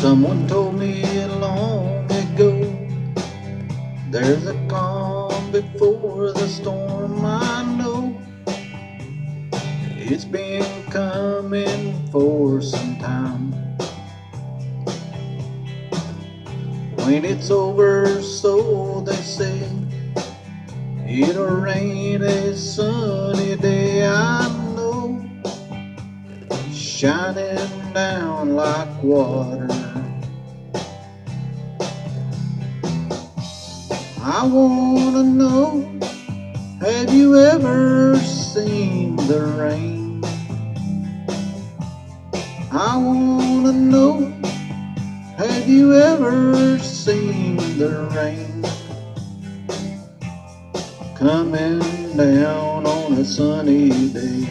Someone told me long ago, there's a calm before the storm. I know it's been coming for some time. When it's over, so they say, it'll rain a sunny day. I know, shining down like water. I wanna know, have you ever seen the rain? I wanna know, have you ever seen the rain coming down on a sunny day?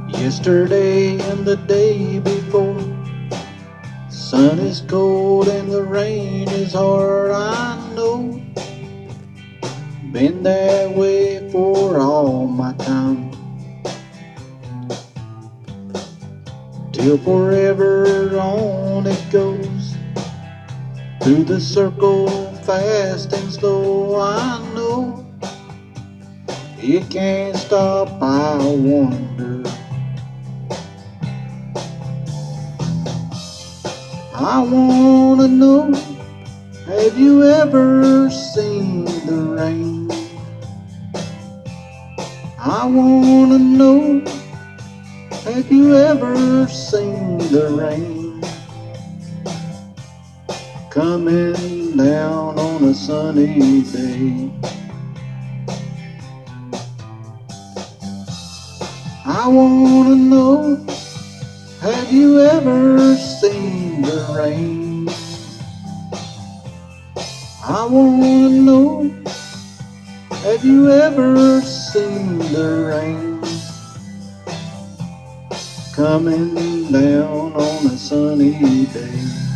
Yesterday and the day before, sun is cold and the rain is hard. I know, been that way for all my time. Till forever on it goes, through the circle fast and slow. I know, it can't stop, I wonder. I wanna know, have you ever seen the rain? I wanna know, have you ever seen the rain coming down on a sunny day? I wanna know, have you ever seen the rain? I wanna know, have you ever seen the rain coming down on a sunny day?